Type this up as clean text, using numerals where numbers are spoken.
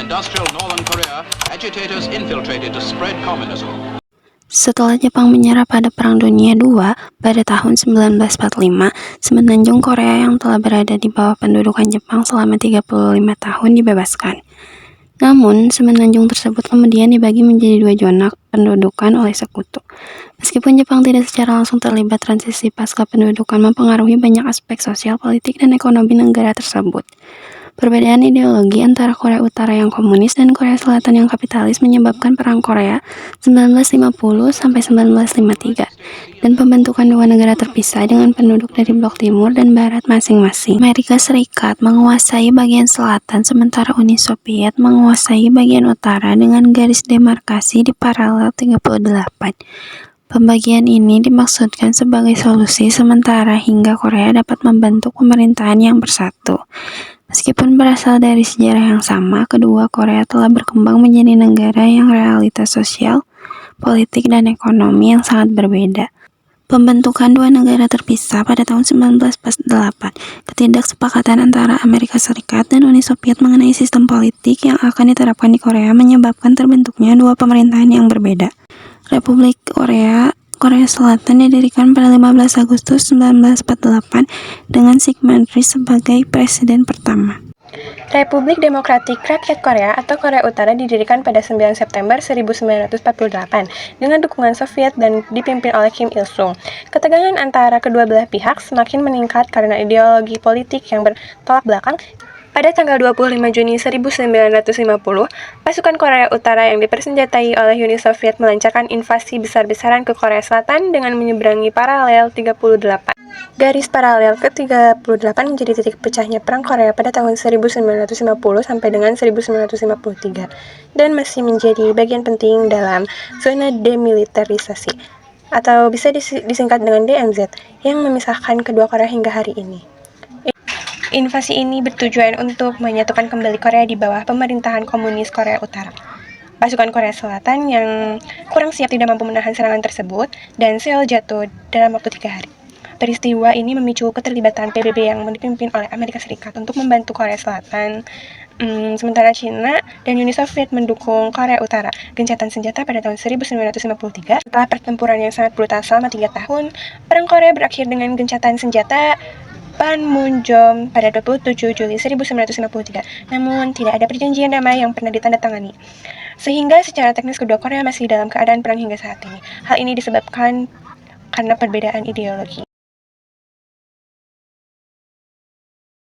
industrial northern Korea, agitators infiltrated to spread communism. Setelah Jepang menyerah pada Perang Dunia II pada tahun 1945, semenanjung Korea yang telah berada di bawah pendudukan Jepang selama 35 tahun dibebaskan. Namun, semenanjung tersebut kemudian dibagi menjadi dua zona pendudukan oleh sekutu. Meskipun Jepang tidak secara langsung terlibat, transisi pasca pendudukan mempengaruhi banyak aspek sosial, politik, dan ekonomi negara tersebut. Perbedaan ideologi antara Korea Utara yang komunis dan Korea Selatan yang kapitalis menyebabkan Perang Korea 1950-1953 dan pembentukan dua negara terpisah dengan penduduk dari blok timur dan barat masing-masing. Amerika Serikat menguasai bagian selatan sementara Uni Soviet menguasai bagian utara dengan garis demarkasi di paralel 38. Pembagian ini dimaksudkan sebagai solusi sementara hingga Korea dapat membentuk pemerintahan yang bersatu. Meskipun berasal dari sejarah yang sama, kedua Korea telah berkembang menjadi negara yang realitas sosial, politik, dan ekonomi yang sangat berbeda. Pembentukan dua negara terpisah pada tahun 1948, ketidaksepakatan antara Amerika Serikat dan Uni Soviet mengenai sistem politik yang akan diterapkan di Korea menyebabkan terbentuknya dua pemerintahan yang berbeda. Republik Korea Selatan didirikan pada 15 Agustus 1948 dengan Syngman Rhee sebagai presiden pertama. Republik Demokratik Rakyat Korea atau Korea Utara didirikan pada 9 September 1948 dengan dukungan Soviet dan dipimpin oleh Kim Il-sung. Ketegangan antara kedua belah pihak semakin meningkat karena ideologi politik yang bertolak belakang. Pada tanggal 25 Juni 1950, pasukan Korea Utara yang dipersenjatai oleh Uni Soviet melancarkan invasi besar-besaran ke Korea Selatan dengan menyeberangi paralel 38. Garis paralel ke-38 menjadi titik pecahnya Perang Korea pada tahun 1950 sampai dengan 1953 dan masih menjadi bagian penting dalam zona demilitarisasi atau bisa disingkat dengan DMZ yang memisahkan kedua Korea hingga hari ini. Invasi ini bertujuan untuk menyatukan kembali Korea di bawah pemerintahan komunis Korea Utara. Pasukan Korea Selatan yang kurang siap tidak mampu menahan serangan tersebut dan Seoul jatuh dalam waktu 3 hari. Peristiwa ini memicu keterlibatan PBB yang dipimpin oleh Amerika Serikat untuk membantu Korea Selatan. Sementara China dan Uni Soviet mendukung Korea Utara. Gencatan senjata pada tahun 1953. Setelah pertempuran yang sangat brutal selama 3 tahun, Perang Korea berakhir dengan gencatan senjata Panmunjom pada 27 Juli 1953. Namun, tidak ada perjanjian damai yang pernah ditandatangani. Sehingga secara teknis kedua Korea masih dalam keadaan perang hingga saat ini. Hal ini disebabkan karena perbedaan ideologi.